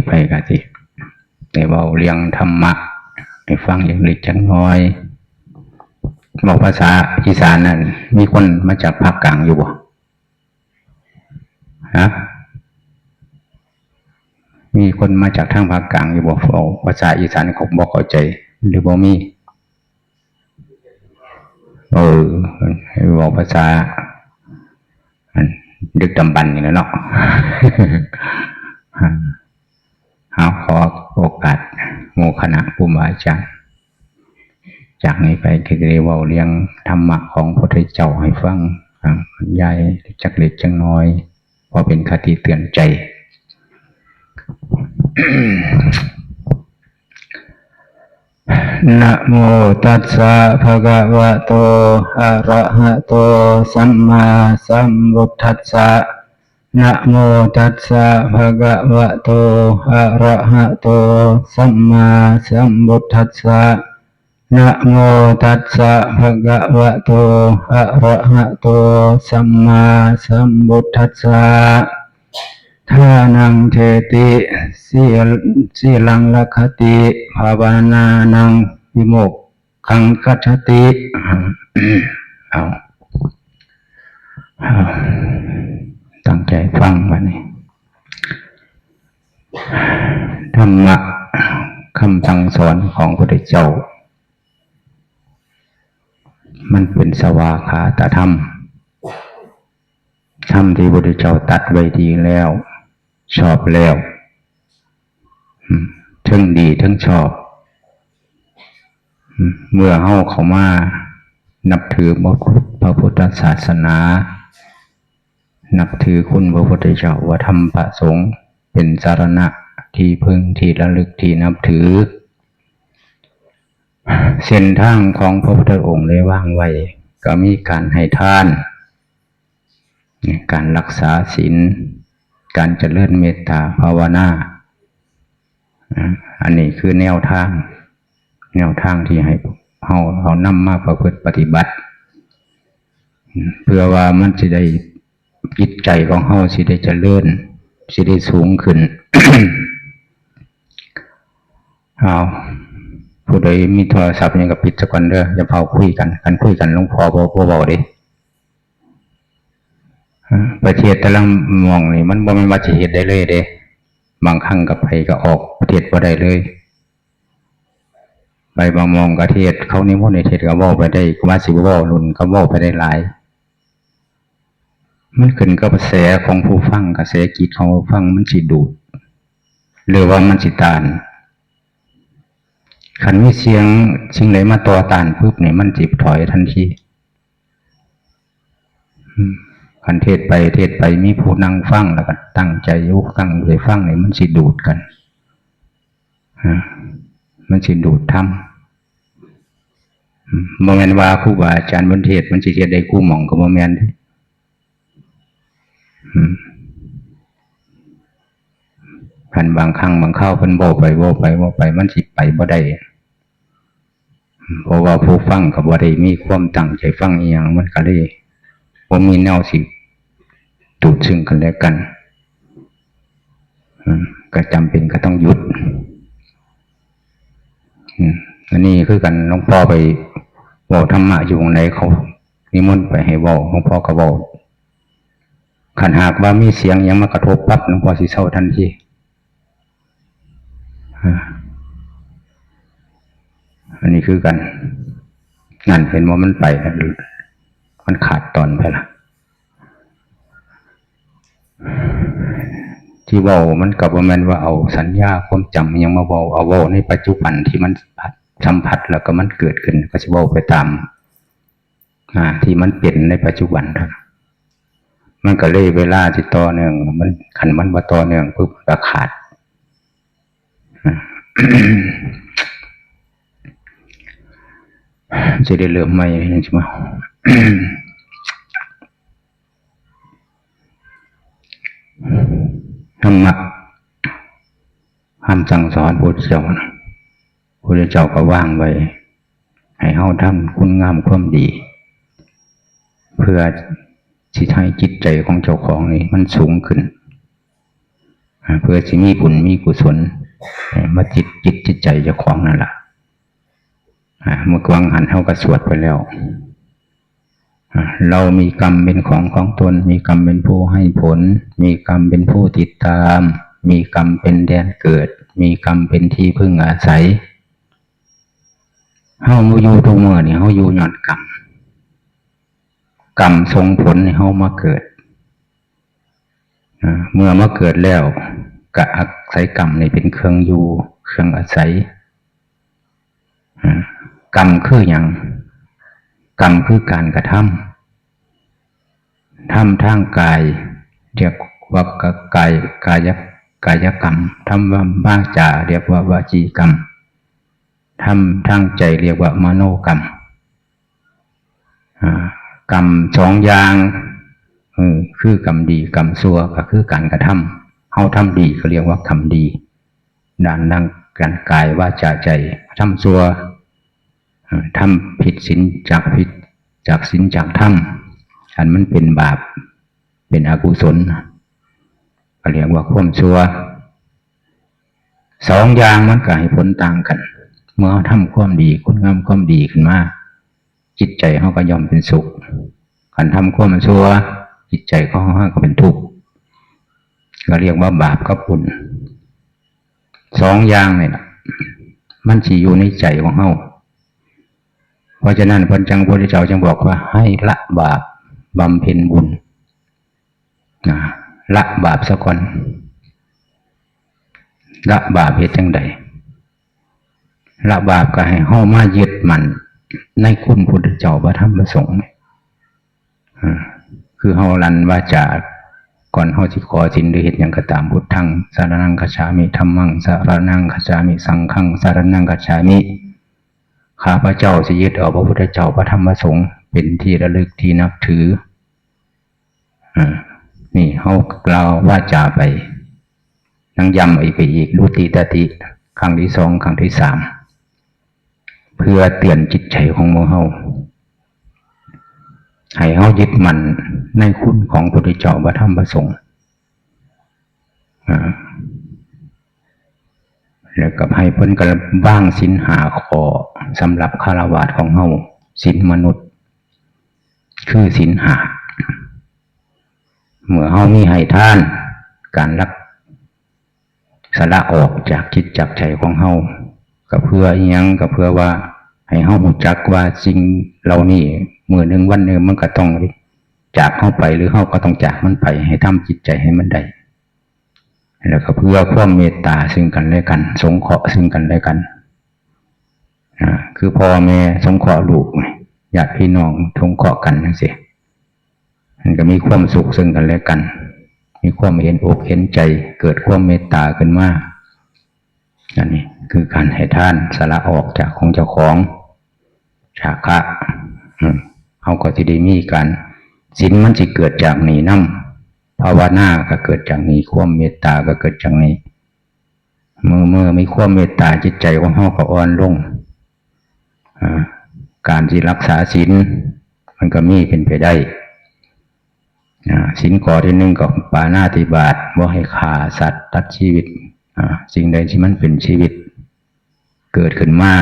ไปก็สิได้เว้าเรื่องธรรมะให้ฟังอย่างเล็กจังน้อยบอกภาษาอีสานนั่นมีคนมาจากภาคกลางอยู่บ่ฮะมีคนมาจากทางภาคกลางอยู่บ่ภาษาอีสานเขาบ่เข้าใจหรือบ่มีให้บอกภาษาดึกดำบรรพ์นี่แหละเนาะ ขอโอกาสโมคณะผู้บาอาจารย์จากนี้ไปก็จะได้เว้าเรื่องธรรมะของพระพุทธเจ้าให้ฟังบรรยายจักเล็กจักน้อยพอเป็นคติเตือนใจ นะโมตัสสะภะคะวะโตอะระหะโตสัมมาสัมพุทธัสสะนะโมตัสสะภะคะวะโตอะระหะโตสัมมาสัมพุทธัสสะนะโมตัสสะภะคะวะโตอะระหะโตสัมมาสัมพุทธัสสะทานังเทติสีลังลัคขติภาวนานังวิโมกขังคัจฉติตั้งใจฟังวันนี้ธรรมะคำสั่งสอนของพระพุทธเจ้ามันเป็นสวากขาตธรรมธรรมที่พระพุทธเจ้าตรัสไว้ดีแล้วชอบแล้วทั้งดีทั้งชอบเมื่อเข้ามานับถือพระพุทธศาสนานับถือคุณพระพุทธเจ้าว่าธรรมประสงค์เป็นสรณะที่พึ่งที่ระลึกที่นับถือเส้นทางของพระพุทธองค์ได้วางไว้ก็มีการให้ทานการรักษาศีลการเจริญเมตตาภาวนาอันนี้คือแนวทางที่ให้เรานำมาประพฤติปฏิบัติเพื่อว่ามันจะได้จิตใจของเราสิได้เจริญสิได้สูงขึ้น ผู้ใดมีโทรศัพท์ยังกับปิดสักวันเด้ออย่าเผาคุยกันหลวงพ่อบ่เบาดิประเทศแต่ละมองนี่มันบ่แม่นว่าสิเฮ็ดได้เลยเด้บางครั้งก็ไปก็ออกประเทศบ่ได้เลยไปบางมองประเทศเขานิมนต์ในเทศก็เว้าไปได้ว่าสิบ่เว้ารุ่นก็เว้าไปได้หลายมันขึ้นกับกระแสของผู้ฟังกระแสจิตของผู้ฟังมันสิดูดหรือว่ามันสิต้านคันมีเสียงสิ่งใดมาต่อต้านปุ๊บนี่มันสิถอยทันทีคันเทศไปมีผู้นั่งฟังแล้วก็ตั้งใจอยู่ตั้งใจฟังนี่มันสิดูดกันมันสิดูดธรรมบ่แม่นว่าครูบาอาจารย์บนเทศมันสิเฮ็ดได้คู่หม่องก็บ่แม่นเด้คันบางครั้งบางคราวเพิ่นเว้าไปมันสิไปบ่ได้เพราะว่าผู้ฟังก็บ่ได้มีความตั้งใจฟังอีหยังมันก็เลยบ่มีแนวสิดูดซึ่งกันและกันก็จำเป็นก็ต้องหยุดอันนี้คือกันหลวงพ่อไปเว้าธรรมะอยู่ไหนเขานิมนต์ไปให้เว้าหลวงพ่อก็เว้าคันหากว่ามีเสียงหยังมากระทบปั๊บหลวงพ่อสิเศร้าทันทีอันนี้คือกันนั่นเห็นว่ามันไปมันขาดตอนไปละที่เว้ามันกับว่ามันว่าเอาสัญญาความจำยังมาเว้าในปัจจุบันที่มันสัมผัสแล้วก็มันเกิดขึ้นก็จะเว้าไปตามที่มันเป็นในปัจจุบันครับมันก็เลยเวลาที่ต่อเนื่องมันขันมันบ่ต่อเนื่องปุ๊บก็ขาดจะได้เริ่มใหม่ใช่ไหมธรรมะคำสั่งสอนพุทธเจ้าพุทธเจ้าก็ว่างไว้ให้เฮาทำคุณงามความดีเพื่อที่ให้จิตใจของเจ้าของนี่มันสูงขึ้น เพื่อสิมีบุญมีกุศลมาจิตใจเจ้าของนั่นแหละเมื่อกวางหันเฮาก็สวดไปแล้วเรามีกรรมเป็นของตนมีกรรมเป็นผู้ให้ผลมีกรรมเป็นผู้ติดตามมีกรรมเป็นแดนเกิดมีกรรมเป็นที่พึ่งอาศัยเฮาอยู่ทุกเมื่อนี่เฮาอยู่ย้อนกรรมส่งผลให้เฮามาเกิดเมื่อมาเกิดแล้วก็อาศัยกรรมนี่เป็นเครื่องอยู่เครื่องอาศัยกรรมคืออย่างกรรมคือการกระทำทางกายเรียกว่ากายกรรมทำว่าวาจาเรียกว่าวาจีกรรมทำทางใจเรียกว่ามโนกรรมกรรมสองอย่างคือกรรมดีกรรมชั่วก็คือการกระทำเฮาทำดีก็เรียกว่าทำดีด้านดังการกายวาจาใจทำชั่วทำผิดศีลจากศีลจากธรรมอันมันเป็นบาปเป็นอกุศลก็เรียกว่าความชั่วสองอย่างมันก็ให้ผลต่างกันเมื่อทำความดีคุณงามความดีขึ้นมาจิตใจเขาก็ย่อมเป็นสุขการทำความชั่วจิตใจเขาก็เป็นทุกข์ก็เรียกว่าบาปกับบุญสองอย่างนี่นะมันสิอยู่ในใจของเขาเพราะฉะนั้นพระพุทธเจ้าจึงบอกว่าให้ละบาปบำเพ็ญบุญละบาปซะก่อนละบาปเหตุจังใดละบาปก็ให้เฮามายึดมั่นในคุณพุทธเจ้าพระธรรมพระสงฆ์คือเฮาลั่นวาจาก่อนเฮาสิขอศีลหรือเฮ็ดหยังก็ตามพุทธังสรณังคัจฉามิธัมมังสรณังคัจฉามิสังฆังสรณังคัจฉามิข้าพเจ้าสิยึดเอาพระพุทธเจ้าพระธรรมพระสงฆ์เป็นที่ระลึกที่นับถือนี่เฮากล่าววาจาไปนั่งย้ำไปอีกดุติตติครั้งที่สองครั้งที่สามเพื่อเตือนจิตใจของหมู่เฮาให้เฮายึดมั่นในคุณของพระพุทธเจ้าพระธรรมพระสงฆ์แล้วก็ให้เพิ่นก็บ้างศีล5ข้อสำหรับฆราวาสของเฮาศีลมนุษย์คือศีล5เมื่อเฮามีให้ทานการรักสละออกจากจิตจากใจของเฮาก็เพื่ออีหยังก็เพื่อว่าให้เฮารู้จักว่าสิ่งเหล่านี้มื้อนึงวันนึงมันก็ต้องจากเฮาไปหรือเฮาก็ต้องจากมันไปให้ทำจิตใจให้มันได้แล้วก็เพื่อความเมตตาซึ่งกันและกันสงเคราะห์ซึ่งกันและกันคือพ่อแม่สงเคราะห์ลูกญาติพี่น้องสงเคราะห์กันจังซี่มันก็มีความสุขซึ่งกันและกันมีความเห็นอกเห็นใจเกิดความเมตตาขึ้นมาอันนี้คือการให้ทานสละออกจากของเจ้าของฉาคะเขาก็จะได้มีการศีลมันจะเกิดจากนี้นำภาวนาก็เกิดจากนี้ความเมตตาก็เกิดจากนี้เมื่อมีความเมตตาจิตใจของเขาก็อ่อนลงการที่รักษาศีลมันก็มีเป็นไปได้ศีลข้อที่หนึ่งก็ปาณาติบาตบ่ให้ฆ่าสัตว์ตัดชีวิตสิ่งใดที่มันเป็นชีวิตเกิดขึ้นมา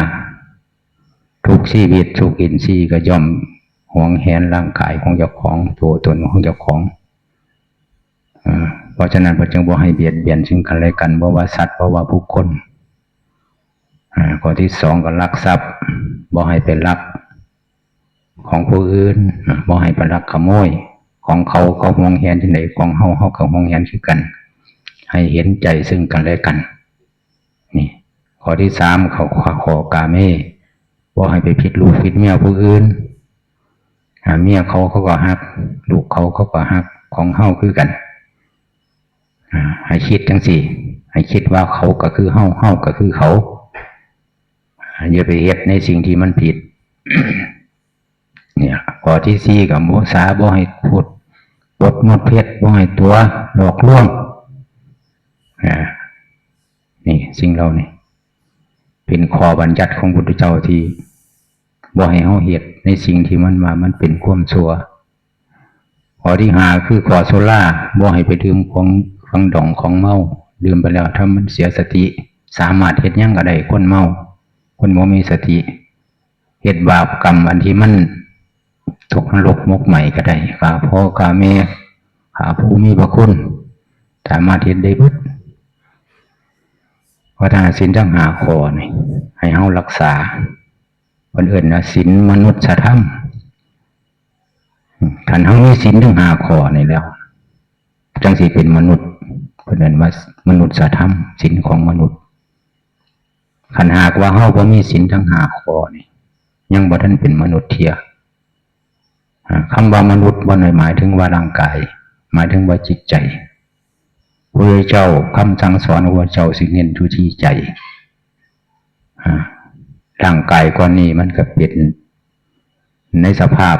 ทุกชีวิตทุกอินทรีย์ก็ย่อมหวงแหนร่างกายของเจ้าของตัวตนของเจ้าของเพราะฉะนั้นพระจึงบ่ให้เบียดเบียนซึ่งกันและกันบ่ว่าสัตว์บ่ว่าบุคคลข้อที่สองก็ลักทรัพย์บ่ให้เป็นลักของผู้อื่นบ่ให้เป็นลักขโมยของเขาหวงแหนที่ไหนของเฮาก็หวงแหนคือกันให้เห็นใจซึ่งกันและกันนี่ข้อที่สามเขาขอกาเมบ่ให้ไปผิดลูกผิดเมียผู้อื่นเมียเขาก็ฮักลูกเขาก็ฮักของเฮาคือกันให้คิดจังสี่ให้คิดว่าเขาก็คือเฮาก็คือเขาอย่าไปเฮ็ดในสิ่งที่มันผิด เนี่ยข้อที่สี่กับมุสาบ่ให้พูดปดมดเพชรบ่ให้ตัวหลอกลวงนี่สิ่งเหล่านี้เป็นข้อบัญญัติของพุทธเจ้าที่บ่ให้เฮาเฮ็ดในสิ่งที่มันเป็นความชั่วข้อที่ห้าคือข้อโซล่าบ่ให้ไปดื่มของดองของเมา ลืมไปแล้วถ้ามันเสียสติสามารถเฮ็ดหยังก็ได้คนเมาคนบ่มีสติเฮ็ดบาปกรรมอันที่มันตกนรกมกใหม่ก็ได้ฆ่าพ่อฆ่าแม่ฆ่าผู้มีพระคุณสามารถเฮ็ดได้เบิดเพราะถ้าศีลทั้งห้าข้อนี่ให้เฮารักษาคนอื่นนะศีลมนุษยธรรมท่านเฮามีศีลทั้งห้าข้อนี่แล้วจังสิเป็นมนุษย์เพิ่นเอิ้นว่ามนุษยธรรมศีลของมนุษย์คันหากว่าเฮาบ่มีศีลทั้งห้าข้อนี่ยังบ่ทันเป็นมนุษย์เที่ยคำว่ามนุษย์บ่ได้หมายถึงว่าร่างกายหมายถึงว่าจิตใจพระเจ้าคำสั่งสอนของพระเจ้าสิเน้นอยู่ที่ใจร่างกายก่อนนี้มันก็เป็นในสภาพ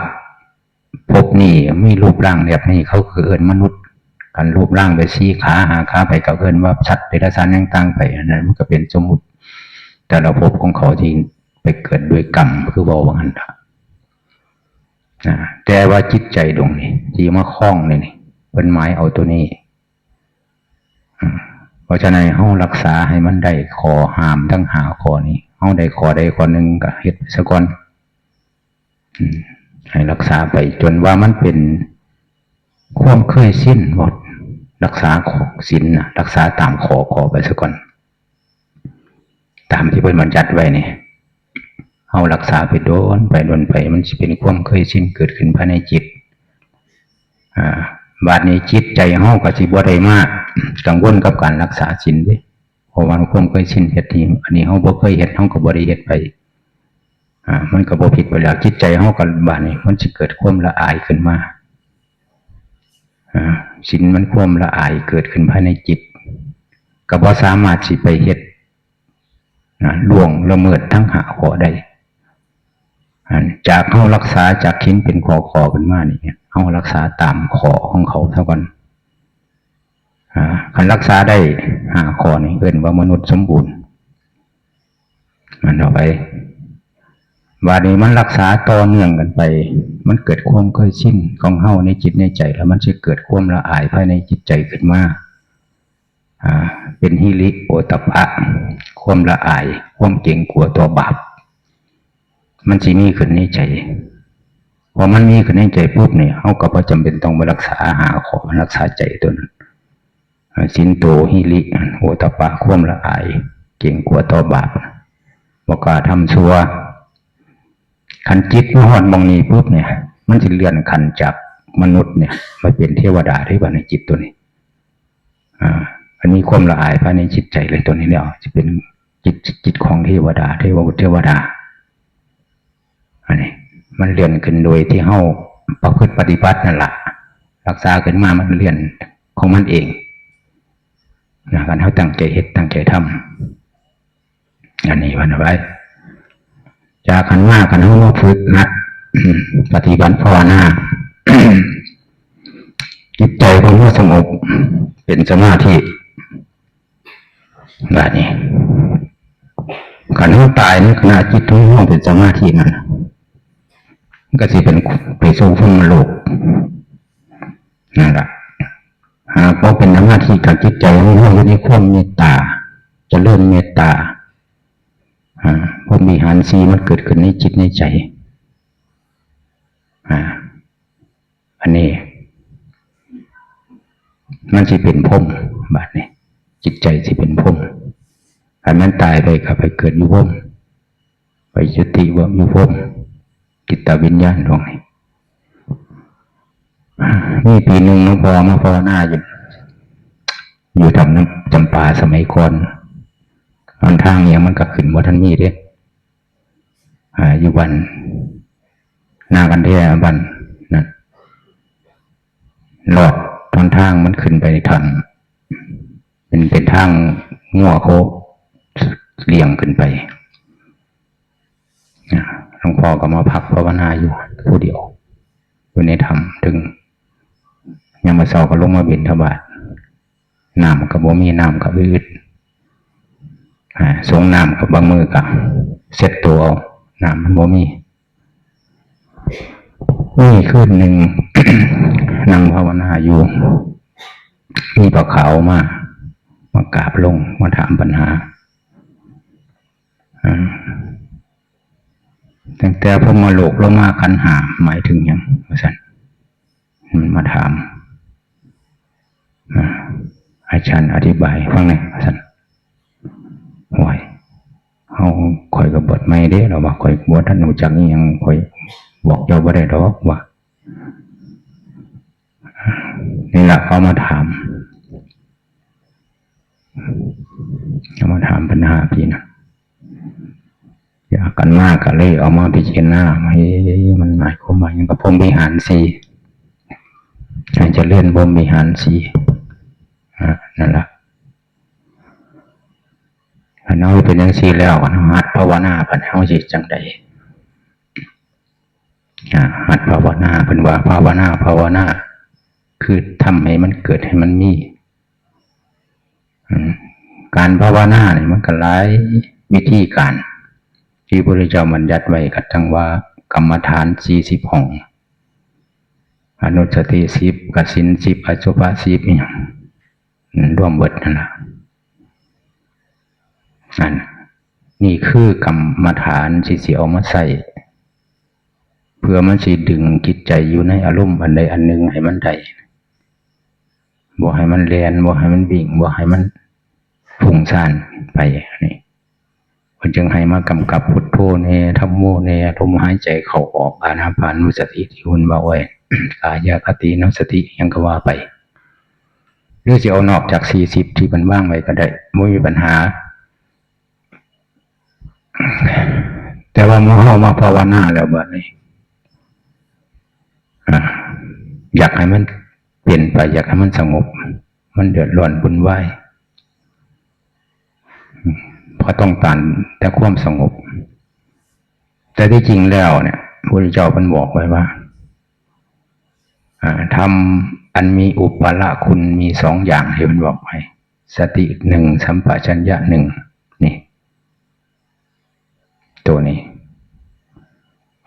ภพนี้มีรูปร่างแบบนี้เขาคือเอิ้นมนุษย์กันรูปร่างไปสี่ขาหาขาไปก็เอิ้นว่าสัตว์เดรัจฉานต่างๆไปอันนั้นมันก็เป็นสมมุติแต่ละภพของเขาที่ไปเกิดด้วยกรรมคือว่าว่างั้นแต่ว่าจิตใจดวงนี้ที่มาคล้องนี่เป็นหมายเอาตัวนี้เพราะฉะนั้นเฮารักษาให้มันได้ข้อห้ามทั้งห้าข้อนี้เฮาได้ข้อใดข้อหนึ่งก็เฮ็ดซะก่อนให้รักษาไปจนว่ามันเป็นความเคยชินหมดรักษาศีลนะรักษาตามข้อไปซะก่อนตามที่เพิ่นบัญญัติไว้นี่เฮารักษาไปโดนไปมันสิเป็นความเคยชินเกิดขึ้นภายในจิตบาดนี้จิตใจเฮาก็สิบ่ได้มากกังวลกับการรักษาศีลเด้เพราะว่าความเคยชินเฮ็ดนี่อันนี้เฮาบ่เคยเฮ็ดเฮาก็บ่ได้เฮ็ดไปมันก็บ่ผิดไปแล้วจิตใจเฮาก็บาดนี้มันสิเกิดความละอายขึ้นมาศีลมันความละอายเกิดขึ้นภายในจิตก็บ่สามารถสิไปเฮ็ดล่วงละเมิดทั้งห้าข้อได้จากเฮารักษาจากขิงเป็นข้อขึ้นมานี่เฮารักษาตามข้อของเขาเท่ากันคันรักษาได้ห้าข้อนี่เอิ้นว่ามนุษย์สมบูรณ์มันเอาไปว่านี้มันรักษาต่อเนื่องกันไปมันเกิดความเคยชินของเฮาในจิตในใจแล้วมันจะเกิดความละอายภายในจิตใจขึ้นมาเป็นหิริโอตตัปปะความละอายความเกรงกลัวต่อบาปมันสิมีขึ้นในใจพอมันมีขึ้นในใจปุ๊บเนี่ยเฮาก็บ่จำเป็นต้องมารักษาหาข้อรักษาใจตัวนั้นสินโตหิริโอตตัปปะความละอายเกรงกลัวต่อบาปบ่กล้าทำชั่วขันจิตมันฮอดมองนี้ปุ๊บเนี่ยมันสิเลื่อนขันจากมนุษย์เนี่ยมาเป็นเทวดาที่ว่าในจิตตัวนี้อันนี้ความละอายภายในจิตใจเลยตัวนี้เนี่ยจะเป็นจิตของเทวดาเทวดาอันนี้มันเลื่อนขึ้นโดยที่เฮาประพฤติปฏิบัตินั่นแหละรักษาขึ้นมามันเลื่อนของมันเองการเฮาตั้งใจเฮ็ดตั้งใจทำอันนี้วันไว้จากขันว่าขันเฮามาฝึกนะปฏิบัติภาวนาจิตใจของเราสงบเป็นสมาธิแบบนี้ขันเฮาตายในขณะจิตของเราเป็นสมาธินั่นก็สิเป็นไปสู่พรหมโลกนั่นแหละหากว่าเป็นสมาธิกับจิตใจของเราอยู่ในความเมตตาจะเริ่มเมตตาพรหมวิหารสีมันเกิดขึ้นในจิตในใจอันนี้มันสิเป็นพรหมบาดนี้จิตใจสิเป็นพรหมอันนั้นตายไปก็ไปเกิดอยู่พรหมไปจุติว่าอยู่พรหมจิตวิญญาณตรงนี้มีปีหนึ่งหลวงพ่อมาภาวนาอยู่ทำน้ำจำปาสมัยก่อนตอนทางเนี่ยมันก็ขึ้นว่าท่านมีเด้อยู่วันหน้ากันแท้บันนั่นหลอดตอนทางมันขึ้นไปทางเป็นทางงัวโคเลี่ยงขึ้นไปหลวงพ่อก็มาพักภาวนาอยู่ผู้เดียวอยู่ในธรรมถึงยังมาเศร้าก็ลงมาบิณฑบาตน้ำกับบ่มีน้ำกับอืดส่งน้ำกับบางมือกับเซ็ตตัวน้ำมันบ่มีคืนหนึ่ง นั่งภาวนาอยู่มีปลาขาวมา มากราบลงมาถามปัญหาตั้งแต่พอมาโลกลงมาขันหาหมายถึงยังว่าสันมันมาถามอาจารย์อธิบายฟังหน่อยว่าสันห่วยเขาคอยกับบทไม่ได้หรอว่าคอยบทท่านหนูจักนี่ยังคอยบอกเจ้าบ่ได้หรอกว่านี่แหละเขามาถามปัญหาพี่นะอยากกันมากก็เลยเอามาพิจารณามันหมายความว่าอย่างกับพรหมวิหารสี่การจะเลื่อนพรหมวิหารสี่นั่นแหละอันนั้นเป็นอย่างสี่แล้วหัดภาวนาพันเฮาจิตจังใดหัดภาวนาเป็นว่าภาวนาคือทำให้มันเกิดให้มันมีการภาวนาเนี่ยมันก็หลายวิธีการที่พระพุทธเจ้าบัญญัติไว้กันทั้งว่ากรรมฐาน40ห้องอนุสติ10กสิน10อสุภะ10อย่างร่วมเบิดนั่นแหละนี่คือกรรมฐานที่สิเอามาใส่เพื่อมันสิดึงจิตใจอยู่ในอารมณ์อันใดอันหนึ่งให้มันได้บ่ให้มันเรียนบ่ให้มันวิ่งบ่ให้มันฟุ้งซ่านไปนี่มันจึงให้มากำกับพุทโธเนธัมโมเนลมหายใจเข้าออกอานาปานุสติที่หุ่นว่าไว้ กายคตินสติยังก็ว่าไปหรือจะเอานอกจาก40ที่มันว่างไว้ก็ได้ไม่มีปัญหาแต่ว่าเมื่อเข้ามาภาวนาแล้วแบบนี้อยากให้มันเปลี่ยนไปอยากให้มันสงบมันเดือดร้อนวุ่นวายเพราะต้องการแต่ความสงบแต่ที่จริงแล้วเนี่ยพระพุทธเจ้าท่านบอกไว้ว่าทำอันมีอุปละคุณมี2อย่างที่ท่านบอกไว้สติ1สัมปชัญญะ1นี่ตัวนี้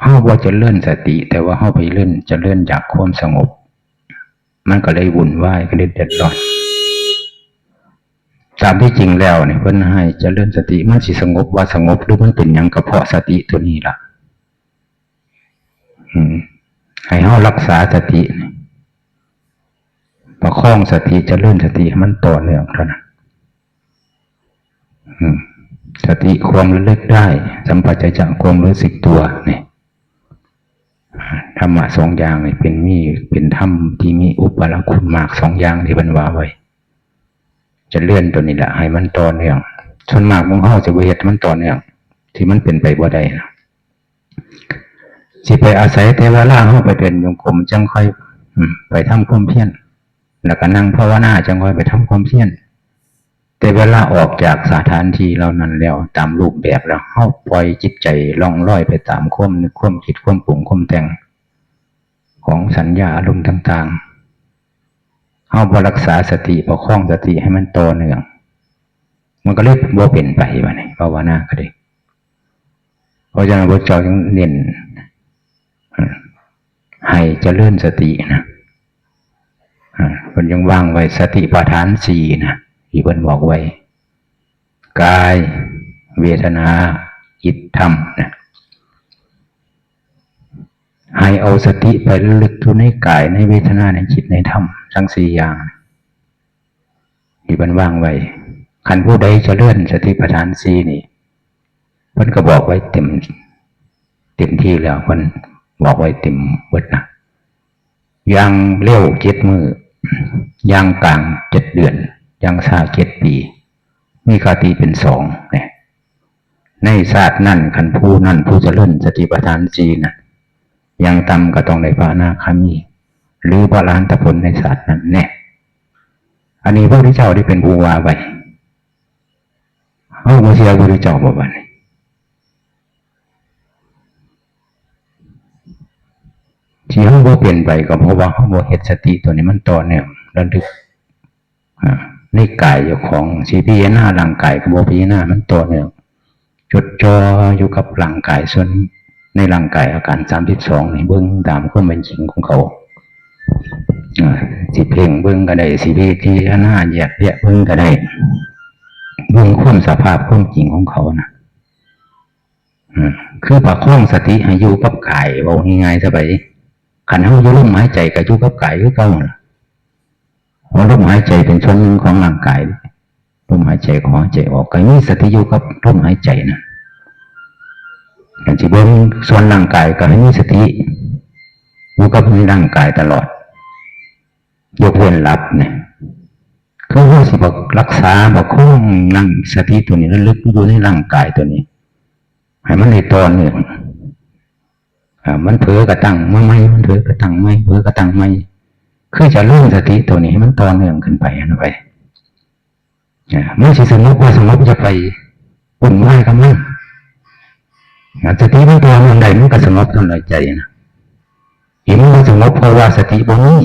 เฮาบ่จะเลื่อนสติแต่ว่าเฮาไปเลื่อนจะเลื่อนจากความสงบมันก็เลยวุ่นวายก็เลยเดือดร้อนตามที่จริงแล้วเนี่ยเพิ่นให้จะเลื่อนสติมันสิสงบว่าสงบหรือมันเป็นหยังก็เพราะสติตัวนี้ล่ะให้เฮารักษาสติประคองสติจะเลื่อนสติให้มันต่อเนื่องเท่านั้นสติความระลึกได้สัมปชัญญะความรู้สึกตัวนี่ธรรมะ2อย่างนี่เป็นธรรมที่มีอุปละคุณมาก2อย่างที่บรรว่าไว้จะเลื่อนตัวนี้แหละให้มันต่อเนื่องส่วนมากมุ่งเข้าจะเวทมันต่อเนื่องที่มันเป็นไปบ่ได้นะสิไปอาศัยแต่เวลาเข้าไปเดินโยกมจังค่อยไปทำความเพียรแล้วก็นั่งภาวนาจังค่อยไปทำความเพียรแต่เวลาออกจากสถานที่เรานั้นแล้วตามรูปแบบแล้วเข้าปล่อยจิตใจล่องลอยไปตามความนึกความคิดความปรุงความแต่งของสัญญาอารมณ์ต่างๆเข้ารักษาสติประคองสติให้มันต่อเนื่องมันก็เลยบ่เป็นไปวะนี่ภาวนาก็ได้เพราะฉะนั้นพระเจ้าจึงเน้นให้เจริญสตินะมันยังวางไว้สติปัฏฐาน4นะที่เพิ่นบอกไว้กายเวทนาจิตธรรมนะให้เอาสติไประลึกอยู่ในกายในเวทนาในจิตในธรรมทั้ง4อย่างที่เพิ่นวางไว้คันผู้ใดเจริญสติปัฏฐาน4นี่เพิ่นก็บอกไว้เต็มที่แล้วเพิ่นบอกไว้เต็มเบิดนะอย่างเร็ว7 มื้ออย่างกลาง7 เดือนอย่างช้า7 ปีมีคติเป็น2เนี่ยในศาสตร์นั่นคันผู้นั่นผู้เจริญสติปัฏฐาน4น่ะอย่างต่ำก็ต้องได้พระอนาคามีหรือพระอรหันตผลในศาสตร์นั้นแน่อันนี้พระพุทธเจ้าได้เป็นผู้ว่าไว้เฮาบ่เชื่อพระพุทธเจ้าบ่บัดนี้ที่เฮาบ่เปลี่ยนไปก็เพราะว่าเฮาบ่เฮ็ดสติตัวนี้มันต่อเนื่องระลึกในกายเจ้าของสิพิจารณาร่างกายก็บ่พิจารณามันต่อเนื่องจดจ่ออยู่กับร่างกายส่วนในร่างกายอาการ32นี่เบิ่งตามความเป็นจริงของเขา สิเพ่งเบิ่งก็ได้สิพิจารณาแยกแยะเบิ่งก็ได้เบิ่งความสภาพความจริงของเขานะคือประคองสติให้อยู่กับกายบอกง่ายๆซะไปขันเฮาอยู่ลมหายใจก็อยู่กับกายคือเก่าเพราะลมหายใจเป็นส่วนหนึ่งของร่างกายลมหายใจเข้าหายใจออกก็มีสติอยู่กับลมหายใจนะการที่เบิ่งส่วนร่างกายก็ให้มีสติอยู่กับร่างกายตลอดยกเว้นหลับเนี่ยคือว่าสิบอกรักษาบอกคงนั่งสติตัวนี้แล้วลึกอยู่ในร่างกายตัวนี้ให้มันในตอนหนึ่งมันเผลอกระตั้งไม่มันเผลอกระตั้งไม่เผลอกระตั้งไม่คือจะเลื่อนสติตัวนี้ให้มันต่อเนื่องขึ้นไปนะไปเมื่อสงบว่าสงบจะไปปุ่นไหวกับมันสติมันตัวมันใดมันก็สงบตอนใจนะเห็นมันสงบเพราะว่าสติบางนี้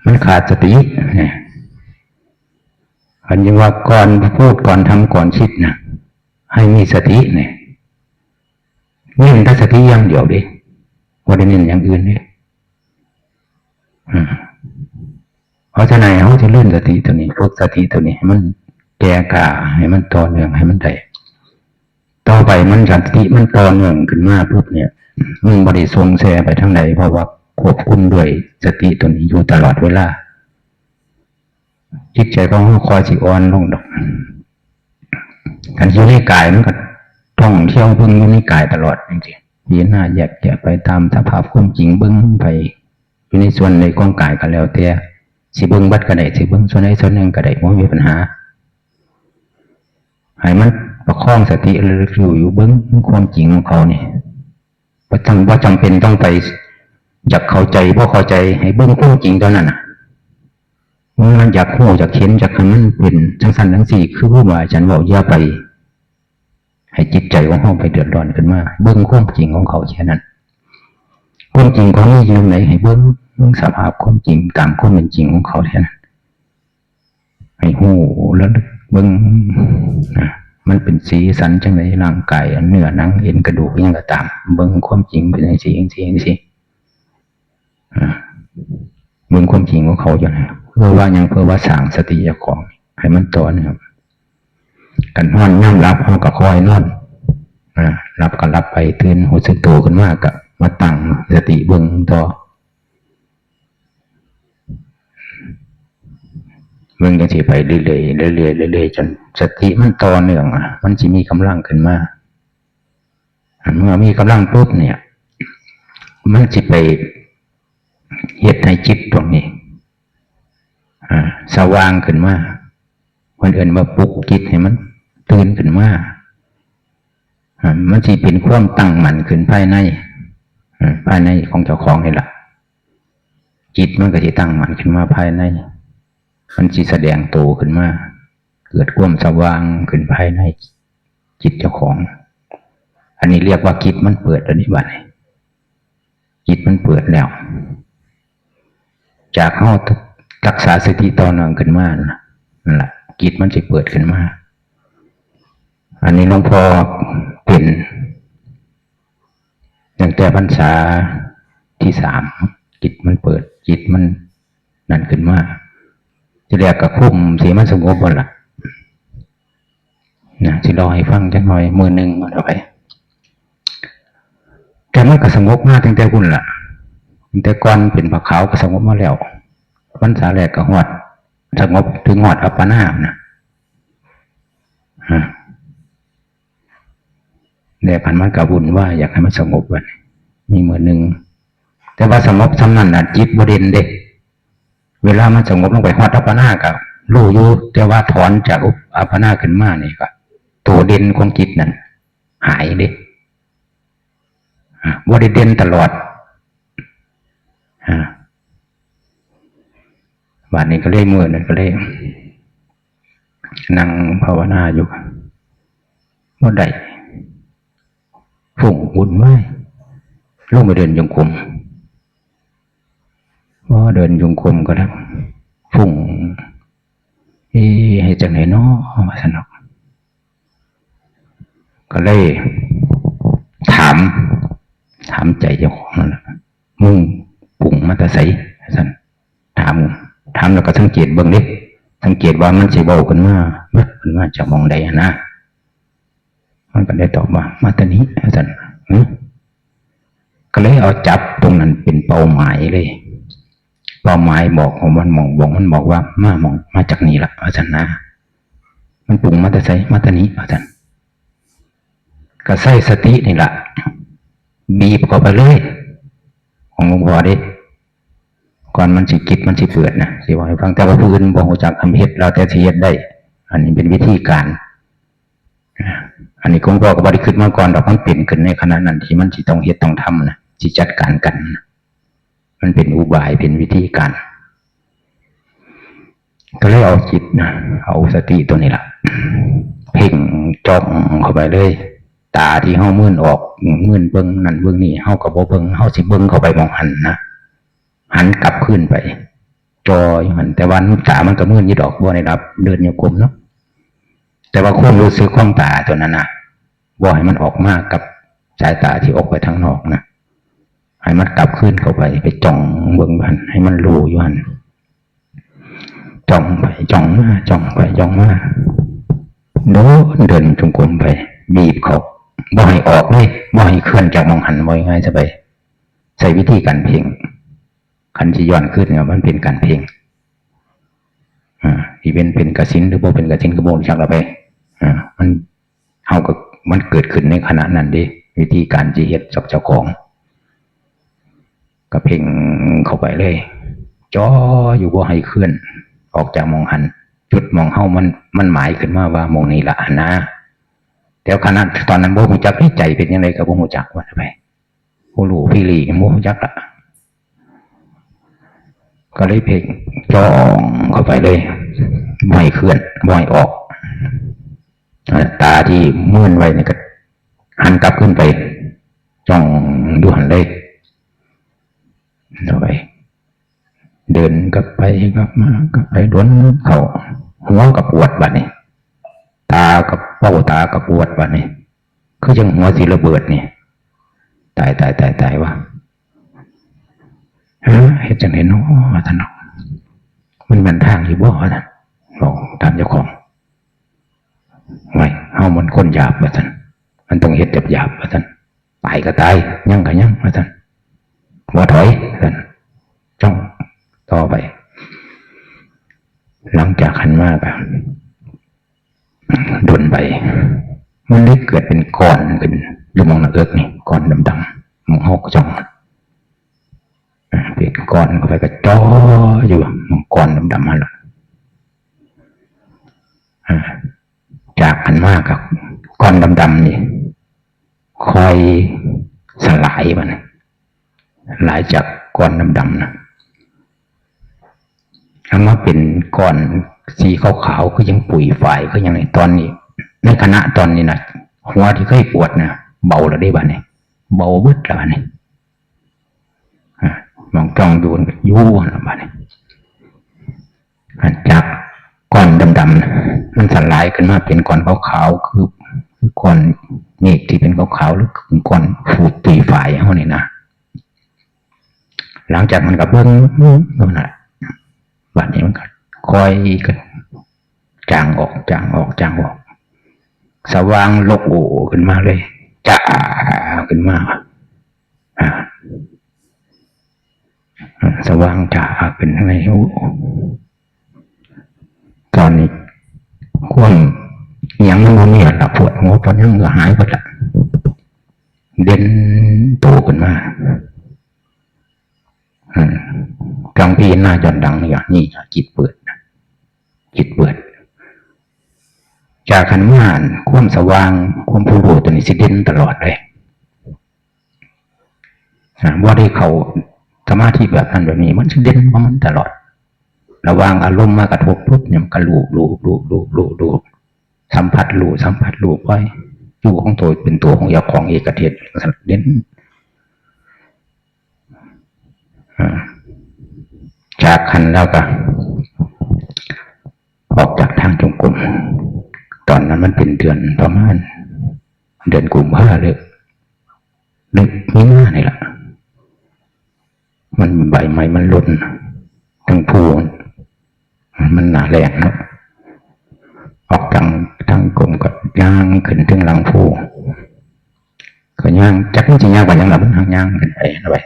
มันขาดสติเนี่ยอันนี้ว่าก่อนพูดก่อนทำก่อนคิดนะให้มีสติเนี่ยเน้นแต่สติอย่างเดียวดิว่าได้เน้นอย่างอื่นดิเพราะฉะนั้นเขาจะเลื่อนสติตัวนี้ฝึกสติตัวนี้ให้มันแก่กล้าให้มันต่อเนื่องให้มันได้ต่อไปมันสติมันต่อเนื่องขึ้นมาปุ๊บเนี่ยมันบริสุทธิ์แช่ไปทั้งไหนเพราะว่าควบคุมด้วยสติตัวนี้อยู่ตลอดเวลาจิตใจของเขาคอยสิอ่อนลงดอกการอยู่ในกายมันก็ต้องเที่ยวเบิ้งอยู่ในกายตลอดจริงๆยืนหน้าแยกแยะไปตามสภาพความจริงเบิ้งไปอยู่ในส่วนในกองกายก็แล้วแต่สิเบิ้งบัดก็ได้สิเบิ้งส่วนใดส่วนหนึ่งก็ได้ไม่มีปัญหาให้มันประคองสติระลึกอยู่เบิ้งความจริงของเขาเนี่ยว่าจำเป็นต้องไปอยากเข้าใจเพราะเข้าใจให้เบิ้งความจริงเท่านั้นนะมันอยากหูอยากเห็นอยากให้มันเป็นจังสันทั้งสี่คือผู้ว่าฉันบอกอย่าไปให้จิตใจของเขาไปเดือดร้อนขึ้นมาเบิ้งความจริงของเขาแค่นั้นความจริงของนี่อยู่ไหนให้เบิ้งสภาพความจริงตามความเป็นจริงของเขาแค่นั้นให้หูแล้วเบิ้งมันเป็นสีสันจังในร่างกายเนื้อหนังเอ็นกระดูกยังก็ตามเบิ้งความจริงเป็นอย่างสีอย่างสีอย่างสีเบิ้งความจริงของเขาอยู่นะเพื่อว่ายังเพื่อว่าสร้างสติของให้มันต่อเนื่องกันนอนนั่งรับเขาก็คอยนอนรับก็รับไปตื่นหัวสึกโตขึ้นมากกับมาตั้งสติเบิ้งต่อเบิ้งจะสิไปเรื่อยๆเรื่อยๆเรื่อยๆจนสติมันต่อเนื่องมันจะมีกำลังขึ้นมาเมื่อมีกำลังปุ๊บเนี่ยมันจะไปเฮ็ดในจิตตรงนี้สว่างขึ้นมาคนอื่นมาปลุกจิตให้มันตื่นขึ้นมามันจะเป็นความตั้งมั่นขึ้นภายในของเจ้าของนี่แหละจิตมันก็จะตั้งมั่นขึ้นมาภายในมันจะแสดงโตขึ้นมาเกิดความสว่างขึ้นภายในจิตเจ้าของอันนี้เรียกว่าจิตมันเปิดอนิบัติจิตมันเปิดแล้วจากเขารักษาสติต่อเนื่องขึ้นมานั่นแหละจิตมันจะเปิดขึ้นมาอันนี้หลวงพ่อเป็นตั้งแต่พรรษาที่3จิตมันเปิดจิตมันนั่นขึ้นมาจะเรียกกับคุ้มสีมันสงบหมดละที่เราให้ฟังจักหน่อยมือหนึ่งเอาไปแต่มันก็สงบมากตั้งแต่คุณล่ะตั้งแต่ก่อนเป็นผักขาวก็สงบมาแล้วพรรษาแรกก็หอดสงบถึงหอดอัปปนานะเนี่ยพันมันกระบุญว่าอยากให้มันสงบวันมีมือหนึ่งแต่ว่าสงบสำนันจิตบดินเด็กเวลามันสงบลงไปหอดอัปปนากับรู้อยู่แต่ว่าถอนจากอัปปนาขึ้นมานี่ก็ตัวเด่นของจิตนั้นหายเด็กบริเด่นตลอดวันนี้ก็เลยมือนั่นก็เลยนั่งภาวนาอยู่เมื่อใดฝุ่งวุ่นวายลงไปเดินจงกรมว่าเดินจงกรมก็แล้วฝุ่งให้จังไหนน้อมาสนุกก็เลยถามใจเจ้าของนั่นแหละมึงปุ่งมาแต่ใส ท่านถามแล้วก็สังเกตเบิ่งดิสังเกตว่ามันสิเบาขึ้นมาจากมองใดนะมันก็ได้ตอบว่ามาตอนนี้ท่านก็เลยเอาจับตรงนั้นเป็นเป้าหมายเลยเป้าหมายบอกของมันมันบอกว่มาจากนี่ละท่านนะมันปรุงมาแต่ไสมาตอนนี้ท่านก็ใส่สตินี่แหละบีบเข้าไปเลยของหลวงพ่อดิก่อนมันสิคิดมันสิเปิดนะสิว่าให้ฟังแต่ว่าผู้อื่นบ่รู้จักทำเฮ็ดเราแต่สิเฮ็ดได้อันนี้เป็นวิธีการอันนี้หลวงพ่อก็บ่ได้คิดมาก่อนดอกมันเป็นขึ้นในขณะนั้นที่มันสิต้องเฮ็ดต้องทำนะสิจัดการกันมันเป็นอุบายเป็นวิธีการก็เลยเอาจิตนะเอาสติตัวนี้ล่ะเพ่งจ้องเข้าไปเลยตาที่เฮามื่นออกมื่นเบิ่งนั่นเบิ่งนี่เฮาก็บ่เบิ่งเฮาสิเบิ่งเข้าไปมองหันนะหันกลับขึ้นไปจอยหันแต่วันตามันก็มื่นอยู่ดอกบ่ได้รับเดินโยกมเนาะแต่ว่าความรู้สึกของตาตัวนั้นนะบ่ให้มันออกมากับสายตาที่ออกไปทางนอกนะให้มันกลับขึ้นเข้าไปจ้องเบิ่งหันให้มันรู้อยู่หันจ้องไปจ้องมาจ้องไปจ้องมาเดินจงกรมไปบีบเขาบ่ให้ออกเลยบ่ให้เคลื่อนจากมองหันบ่ง่ายจะไปใช้วิธีการเพ่งคันที่ย้อนขึ้นเนี่ยมันเป็นการเพ่งที่เป็นกสิณหรือบ่เป็นกสิณก็บ่รู้จักละไปมันเฮาก็มันเกิดขึ้นในขณะนั้นดิวิธีการที่เฮ็ดกับเจ้าของก็เพ่งเข้าไปเลยจ่ออยู่บ่ให้เคลื่อนออกจากมองหันจุดมองเฮามันหมายขึ้นมาว่ามองนี่ละนะแต่ขณะตอนนั้นบ่รู้จักใจเป็นยังไงก็บ่รู้จักว่าไปบ่รู้พี่ลีบ่รู้จักละก็เลยเพ่งจ้องเข้าไปเลยไม่เคลื่อนไม่ออกตาที่มื่นไว้นี่ก็หันกลับขึ้นไปจ้องดูหันเลยเอาไปเดินกลับไปกลับมาก็ไปล้วนเขาหัวกับปวดบัดนี้ตากับเป้าตากับปวดบัดนี้คือจังหัวสิระเบิดนี่ตายวะเห็นจังเห็นท่านมันเป็นทางที่บ่ท่านบอกตามเจ้าของไว้เฮามันคนหยาบท่านมันต้องเฮ็ดหยาบท่านตายก็ตายยังก็ยังท่านบ่ถอยท่านจ้องต่อไปหลังจากหันมาก็ดนไปมันได้เกิดเป็นก้อนขึ้นอยู่มองหน้าเอิกนี่ก้อนดำๆมองเฮาก็จ้องเป็นก้อนเข้าไปก็จ่ออยู่มองก้อนดำๆนั่นแหละจากหันมากับก้อนดำๆนี่คอยสลายมันหลายจากก้อนดำๆนะเอามาเป็นก้อนสีขาวๆก็ยังปุ๋ยฝ่ายก็ยังในตอนนี้ในขณะตอนนี้นะหัวที่เคยปวดนะเบาแล้วได้บ้านี่เบาบึ้ดแล้วบ้านี่มองจ้องดูยู่แล้วบ้านี่จากก้อนดำๆนะมันสลายขึ้นมาเป็นก้อนขาวๆคือก้อนเมฆที่เป็นขาวๆหรือก้อนฝูปุ๋ยฝ่ายเขาเนี่ยนะหลังจากมันกับเบิ้งนั่นแหละบัดนี้มันก็คอยกันจางออกสว่างโลกโอขึ้นมาเลยจ้าขึ้นมาสว่างจ้าเป็นไงตอนนี้ความยังมันเนี่ยละปวดหัวตอนนี้มันก็หายไปละเด่นโตขึ้นมากลางปีหน้าจนดังอย่างนี้จิตเปิดจากขันธ์ม่านความสว่างความผู้รู้ตัวนี้สิเด่นตลอดเลยว่าได้เขาสมาธิแบบนั้นแบบนี้มันสิเด่นของมันตลอดระวังอารมณ์มากระทบปุ๊บเนี่ยมันก็รู้สัมผัสรู้ไว้อยู่ของตัวเป็นตัวของยาของเอกเทศเด่นจากขันธ์แล้วก็ออกจากทางจงกรมตอนนั้นมันเป็นเดือนประมาณเดือนกุมภาพันธ์เลยมีหน้านี่แหละ มันใบไม้มันหล่นทั้งภูมันหนาแรงเนาะออกทางกลมก็ย่างขึ้นถึงหลังภูก็ย่างจักมันจะย่างไปยังหลังมันย่างขึ้นไปนะไป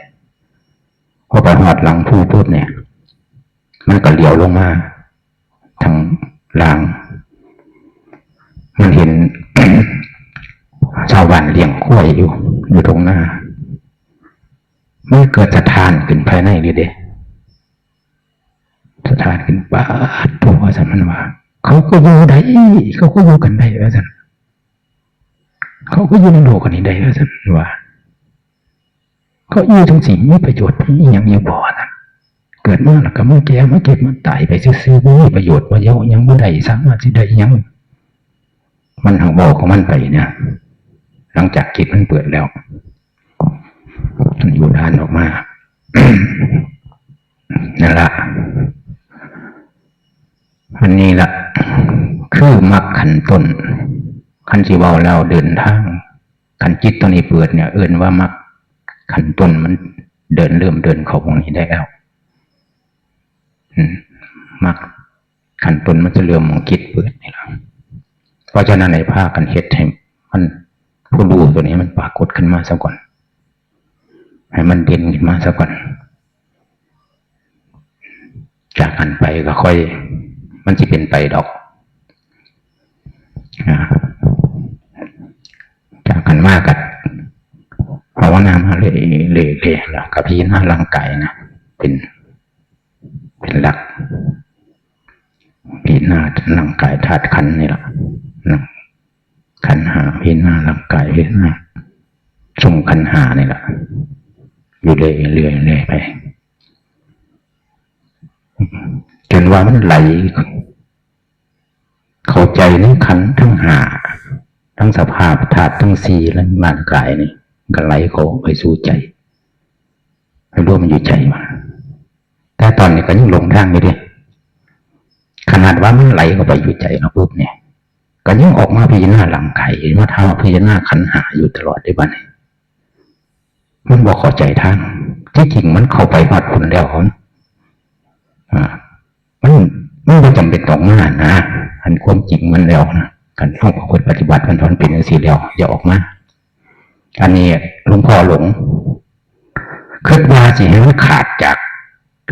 พอไปหอดหลังภูปุ๊บเนี่ยมันก็เลี้ยวลงมาทางล่างมันเห็น ชาวบ้านเลี้ยงข้วยอยู่ตรงหน้าเมื่อเกิดสะทานขึ้นภายในเลยเด้สะทานขึ้นป้าตัวสันมันว่าเขาก็อยู่ได้เขาก็อยู่กันได้แล้วสันเขาก็อยู่ในโลกกันนี้ได้แล้วสันว่าเขาอยู่ทั้งสิ่งมีประโยชน์ที่ยังมีบ่อนะเกิดมาแล้วก็มาแก่มาเก็บมาตายไปซื่อๆมีประโยชน์ว่าเยอะยังไม่ได้สามารถจะได้ยังมันทางบอกของมันไปเนี่ยหลังจากจิตมันเปิดแล้วมันอยู่ด้านออกมา นั่นละอันนี้ละคือมรรคขันต้นขันสีเบาเราเดินทางขันจิตตัวนี้เปิดเนี่ยเอื่นว่ามรรคขันต้นมันเริ่มเดินเข้าตรงนี้ได้แล้วมรรคขันต้นมันจะเริ่มมองคิดเปิดนี่ละเพราะฉะนั้นในภาคกันเฮ็ดให้มันผู้ดูตัวนี้มันปรากฏขึ้นมาซะก่อนให้มันเด่นขึ้นมาซะก่อนจากกันไปก็ค่อยมันจะเป็นไปดอกจากกันมากกับภาวนามาเลยแล้วกับพี่หน้าร่างกายนะเป็นหลักพี่หน้าร่างกายธาตุขันธ์นี่แหละขันธ์หาพี่หน้าร่างกายพี่หน้าส่งขันธ์หานี่แหละอยู่เรื่อยไปจนว่ามันไหลเข้าใจในขันธ์ทั้งหาทั้งสภาพธาตุทั้งสี่และร่างกายนี่ก็ไหลเข้าไปสู่ใจไปรู้มันอยู่ใจมาแต่ตอนนี้ก็ยังหลงทางอยู่ดิขนาดว่ามันไหลเข้าไปอยู่ใจเราปุ๊บเนี่ยก็ยังออกมาพิจารณาร่างกายมาทำพิจารณาขันธ์หาอยู่ตลอดได้บ้างมันบอกเข้าใจทางที่จริงมันเข้าไปหอดผลแล้วมันไม่จำเป็นต้องงานนะอันความจริงมันแล้วนะการเข้าคนปฏิบัติมันทอนเป็นอย่างสี่แล้วอย่าออกมาอันนี้หลวงพ่อหลงคิดว่าสิให้มันขาดจาก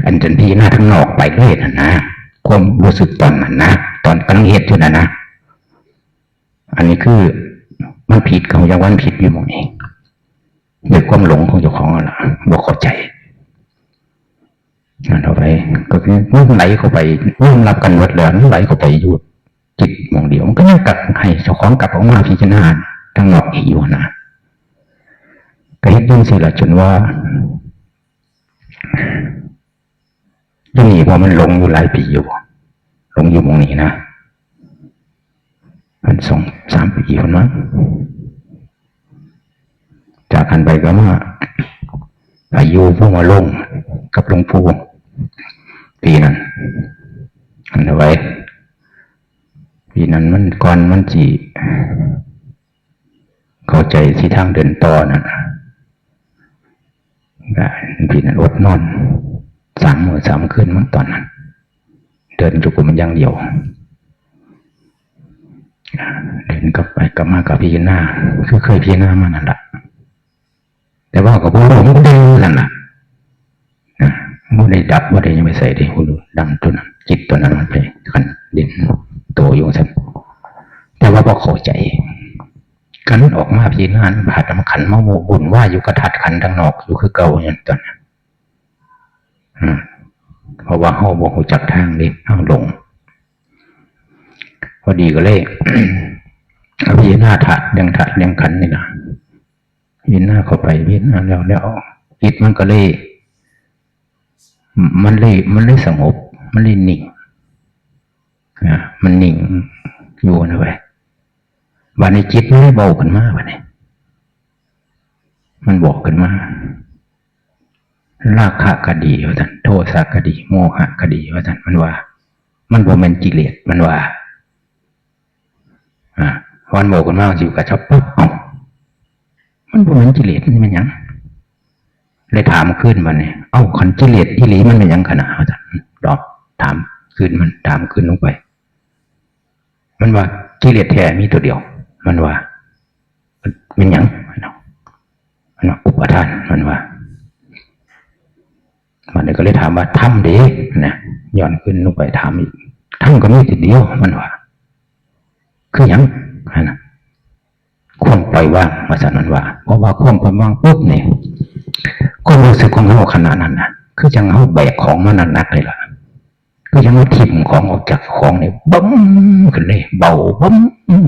อันจันทีหน้าทั้งนอกไปเลยนะความรู้สึกตอนนั้นนะตอนกำลังเหตุอยู่นะอันนี้คือมันผิดของอย่างวันผิดอยู่หมดเองด้วยความหลงของเจ้าของล่ะบอกเข้าใจนั่นเอาไปก็คือมันไหลเข้าไปมันรับกันหมดแล้วมันไหลเข้าไปอยู่จิตมองเดียวมันก็ยังกลับให้เจ้าของกลับออกมาพิจารณาทั้งนอกอีกอยู่นะก็เห็นเรื่องสิละจนว่ายังมีว่ามันหลงอยู่หลายปีอยู่หลงอยู่มองนี้นะมัน2-3 ปีคนมั้งจากกันไปก็มาอายุพวกมาลงกับหลวงปู่ปีนั้นอันเอาไว้ปีนั้นมันก่อนมันจีเข้าใจที่ทางเดินต่อนะปีนั้นอดนอน3 มื้อ 3 คืนมั้งตอนนั้นเดินจุกมันอย่างเดียวเดินกลับไปกลับมากับพิจารณาคือเคยพิจารณามานั่นแหละแต่ว่ากับผู้รู้มันได้นั่นแหละมันได้ดับว่าได้ยังไม่ใส่ได้ผู้รู้ดังตัวนั้นจิตตัวนั้นมันไปขันเด่นโตอยู่สันแต่ว่าพอเข้าใจกันออกมาพิจารณาผ่าทำขันมาโมบุญว่าอยู่กระถัดขันทางนอกอยู่คือเก่าอย่างตอนนั้นเพราะว่าเฮาบ่รู้จักทางเลยเฮาหลงพอดีก็เลย พิจารณาถัดยังขันนี่นะพิจารณาเข้าไปพิจารณาแล้วจิตมันก็เลยสงบมันเลยนิ่งมันนิ่งอยู่นะเว้ยวันนี้จิตไม่ได้เบาขึ้นมาวันนี้มันบอกขึ้นมาราคะก็ดีว่าท่านโทสะก็ดีโมหะก็ดีว่าท่านมันว่ามันบ่แม่นกิเลสมันว่าวันบอกกันมากอยู่กับชอบปุ๊บมันบ่แม่นกิเลสมันหยัง เลยถามขึ้นมันเนี่ยเอ้าขันกิเลสอีหลีมันเป็นยังขนาดดอกถามขึ้นมันถามขึ้นลงไปมันว่ากิเลสแท้มีตัวเดียวมันว่าเป็นยังมันว่าอุปทานมันว่ามันก็เลยถามว่าทำดีนะย้อนขึ้นลงไปถามอีกทำก็มีตัวเดียวมันว่าคือยังนะความปล่อยวางมาสั่นมันว่าเพราะว่าความปล่อยวางปุ๊บเนี่ยความรู้สึกของเราขนาดนั้นนะคือจังเขาแบกของมันหนักเลยล่ะคือจังเขาทิ่มของออกจากของเนี่ยบึ้มขึ้นเลยเบาบึ้ม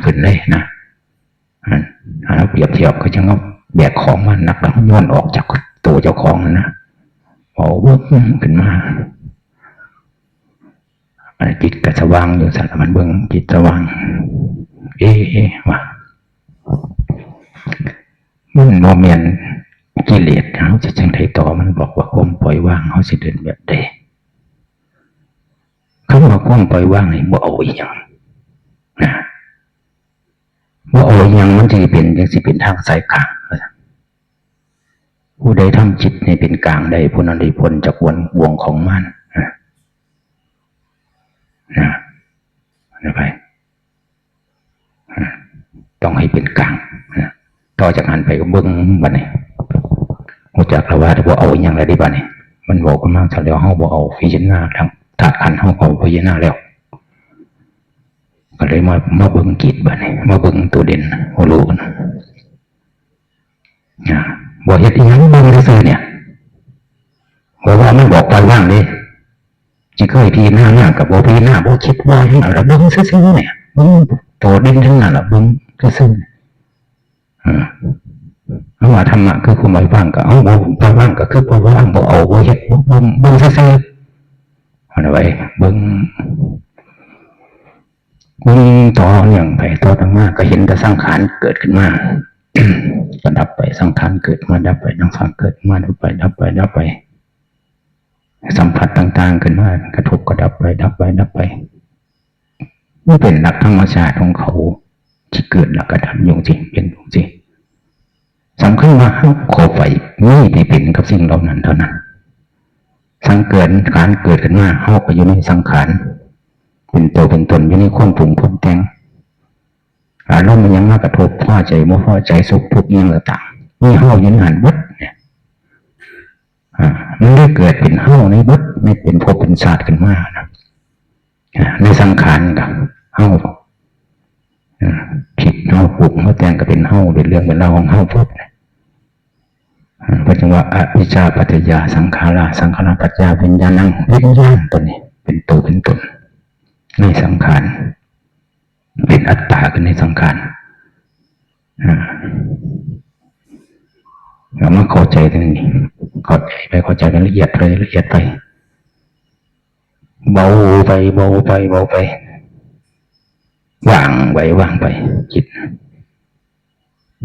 ขึ้นเลยนะเราเปรียบเทียบก็จังเขาแบกของมันหนักแล้วย้อนออกจากตัวเจ้าของนะเบาบึ้มขึ้นมาจิตกระสว่างอยู่สัตว์มันเบิ่งจิตสว่างว่ะมันโมเมนต์กิเลสเขาจะจังไถต่อมันบอกว่าความปล่อยวางเขาสิเดินแบบใดเขาบอกความปล่อยวางนี่บ่เอาอีหยังนะบ่เอาอีหยังมันจะเป็นยังสิเป็นทางสายกลางผู้ใดทำจิตให้เป็นกลางได้ผู้นั้นได้พ้นจากบ่วงของมันนะไปต้องให้เป็นกลางต่อจากนั้นไปก็เบิ้งบัดนี้รู้จักแล้วว่าบ่เอาอย่างไรได้บัดนี้มันบอกกันมากถ้าแล้วเฮาบ่เอาพิจารณาทั้งธาตุขันธ์เฮาเอาพิจารณาแล้วก็เลยมาเบิ้งจิตบัดนี้มาเบิ้งตัวเด่นบ่รู้กันบ่เฮ็ดอีหยังเบิ้งซื่อๆเนี่ยบ่ว่ามันบอกปล่อยวางเด้สิเคยพิจารณากับบ่พิจารณาบ่คิดว่าจังนั้นล่ะเบิ้งซื่อๆเนี่ยเบิ้งตัวเด่นทั้งนั้นล่ะเบิ้งซื่อเพราะว่าธรรมะคือความปล่อยวางก็เอาบ่ปล่อยวางก็คือปล่อยวางบ่เอาบ่เฮ็ดบ่เบิ่งซื่อๆเอาไว้เบิ่งต่ออย่างไปต่อตั้งมาก็เห็นแต่สังขารเกิดขึ้นมาก็ดับไปสังขารเกิดมาดับไปสังขารเกิดมาดับไปดับไปดับไปสัมผัสต่างๆขึ้นมากระทบก็ดับไปดับไปดับไปนี่เป็นหลักธรรมชาติของเขาที่เกิดแล้วก็ดับอยู่จริงเป็นจริงสำคัญว่าขอไปนี่ที่เป็นกับสิ่งเหล่านั้นเท่านั้นสังเกิดการเกิดขึ้นมาเข้าไปอยู่ในสังขารเป็นตัวเป็นตนอยู่ในความปรุงความแต่งอารมณ์มันยังมากระทบพอใจไม่พอใจสุขทุกข์ยังต่างนี่เข้าอยู่ในหันวัดเนี่ยมันได้เกิดเป็นเข้าในวัดไม่เป็นภพเป็นศาสตร์ขึ้นมานะในสังขารกับเข้าผิดเข้าปลุกเข้าแต่งก็เป็นเข้าเป็นเรื่องเป็นราวของเข้าพุทธเพราะจังว่าอภิชาปัจจยาสังขาราสังขารปัจจยาวิญญาณังวิญญาณตัวนี้เป็นตัวเป็นตนในสังขารเป็นอัตตากันในสังขารเรามาเข้าใจตรงนี้เข้าใจไปเข้าใจกันละเอียดไปละเอียดไปเบาไปเบาไปเบาไปว่างไปว่างไปจิต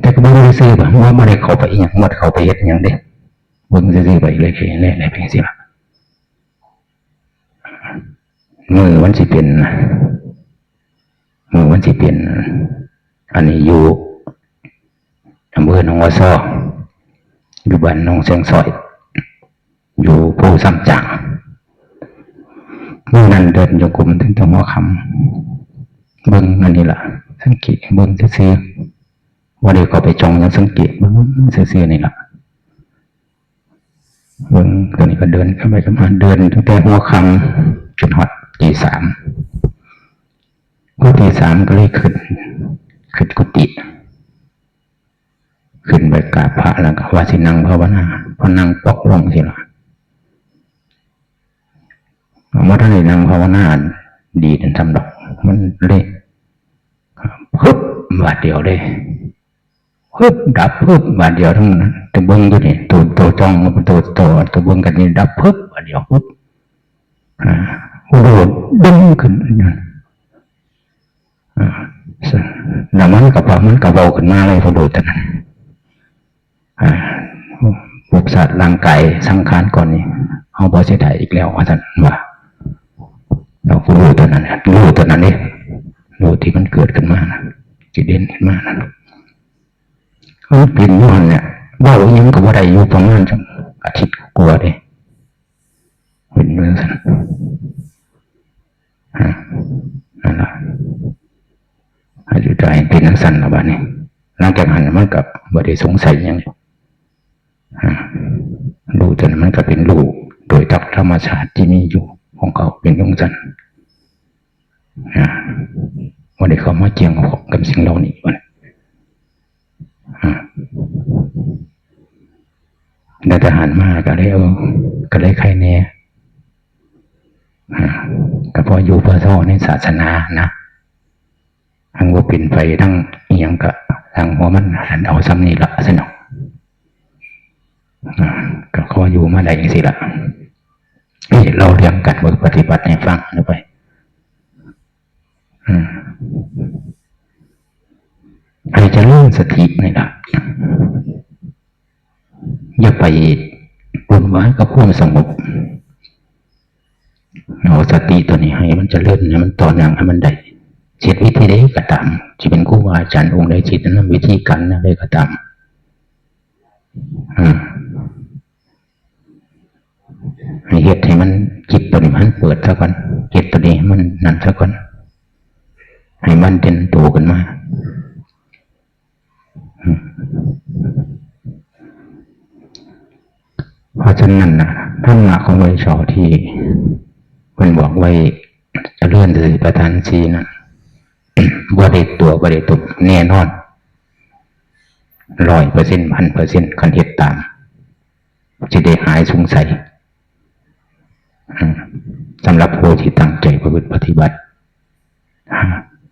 แต่ก็ไม่ได้ซื้อแบบว่าไม่ได้เข้าไปอย่างหมดเข้าไปเฮ็ดอย่างเด็กบึงซื้อไปเลยเลยอะไรเป็นสิล่ะมือวันสิเป็นอันนี้อยู่อำเภอหนองวัวซ้ออยู่บ้านหนองเสียงซอยอยู่ผู้ซ้ำจางเมื่อนั้นเดินโยกมถึงตรงหัวคำเบิ้งอันนี้ล่ะสังเกตเบิ้งซื่อว่าเดี๋ยวก็ไปจองยังสังเกตเบิ้งซื่อนี่ล่ะเบิ้งตอนนี้ก็เดินเข้าไปเข้ามาเดินตั้งแต่หัวคำจนหอดตีสามก็ตีสามก็เลยขึ้นกุฏิขึ้นไปกราบพระแล้วก็ว่าสินั่งภาวนาพอนั่งปอกลงสิล่ะเมื่อท่านได้นั่งภาวนาดีจนทำดอกมันเลยฮึบบาดเดียวเลยฮึบดับฮึบบาดเดียวทั้งนั้นตัวเบิ้งตัวนี้ตัวจ้องตัวเบิ้งกันนี่ดับฮึบบาดเดียวฮึบโอ้โหดึงขึ้นแล้วมันกับเบาขึ้นมาเลยพอดูแต่นั้นบุกสัตว์ร่างกายสังขารก่อนนี้เอาบอเสียดายอีกแล้วว่าท่านว่าเราก็รู้ตัวนั้นนี่รู้ที่มันเกิดขึ้นมานะจิตเด่นขึ้นมานะเขาเป็นย้อนเนี่ยว่าอย่างกับว่าใดอยู่ประมาณจัง อาทิตย์กลัวดิเป็นเรื่องสันนั่นแหละอายุใจเป็นนักสันละบ้านนี้หลังจากหันมันกับบ่ได้สงสัยยังดูจนมันก็เป็นรูโดยธรรมชาติที่มีอยู่ของเขาเป็นดวงจันทร์ว่าได้เขามาเกี่ยงกับสิ่งเหล่านี้วะได้ทหารมาก็ได้ใครแน่ก็พออยู่พอท่อในศาสนานะทั้งว่าเป็นไปทั้งเอียงกับทางหัวมันหันเอาซ้ำนี่ละสนองก็ขออยู่มาได้ยังสิละเราเรียงกันบทปฏิบัติให้ฟังนะไปให้เจริญสตินี่ละอย่าไปวุ่นวายกับความสงบเอาสติตัวนี้ให้มันเจริญให้มันต่อเนื่องให้มันได้จิตวิธีใดก็ตามจะเป็นครูบาอาจารย์องค์ใดจิตนั้นวิธีการอะไรก็ตามให้เหตุให้มันจิตตัวนี้มันเปิดซะก่อนจิตตัวนี้มันนั่นซะก่อนให้มันเด่นตัวขึ้นมาเพราะฉะนั้นนะธรรมะของวิชาที่มันบอกไว้จะเลื่อนสติปัฏฐานสี่นะบ่ได้ตัวบ่ได้ตุกแน่นอน100%1,000%คันเฮ็ดตามจะได้หายสงสัยสำหรับผู้ที่ตั้งใจประพฤติปฏิบัติ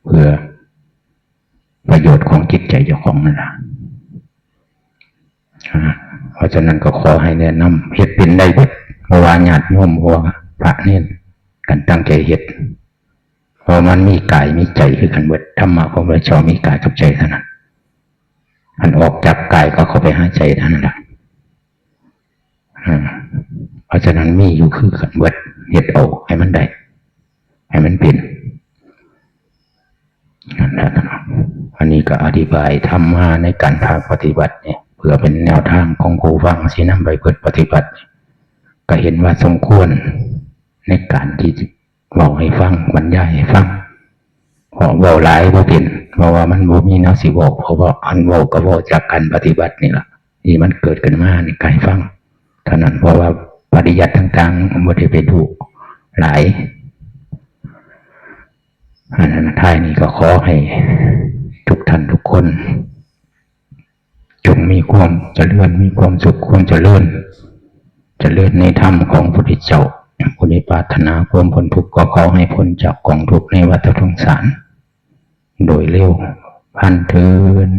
เพื่อประโยชน์ของจิตใจเจ้าของนั่นแหละเพราะฉะนั้นก็ขอให้แนะนำเฮ็ดเป็นได้เบิดเพราะว่าญาติโยมเพราะว่าพระเนรกันตั้งใจเฮ็ดเพราะมันมีกายมีใจคือกันเบิดธรรมะของพระเจ้ามีกายกับใจเท่านั้นอันออกจากกายก็เข้าไปหาใจเท่านั้นแหละเพราะฉะนั้นมีอยู่คือกันเบิดเฮ็ดเอาให้มันได้ให้มันเป็นนั่นแหละอันนี้ก็อธิบายธรรมะในการภาคปฏิบัติเนี่ยเพื่อเป็นแนวทางของผู้ฟังสินำไปปฏิบัติก็เห็นว่าสมควรในการที่บอกให้ฟังบรรยายให้ฟังเพราะเว้าหลายบ่เป็นเพราะว่ามันบ่มีแนวสิบอกเพราะว่าอันเว้าก็เว้าจากการปฏิบัตินี่ล่ะที่มันเกิดขึ้นมาในการฟังเท่านั้นเพราะว่าปริยัติต่างๆบ่ได้ไปดูหลายอันนั้นท้ายนี้ก็ขอให้ทุกท่านทุกคนจงมีความเจริญมีความสุขความเจริญในธรรมของพระพุทธเจ้าผู้ใดปรารถนาความพ้นทุกข์ก็ขอให้พ้นจากกองทุกข์ในวัฏสงสารโดยเร็วพันเถิด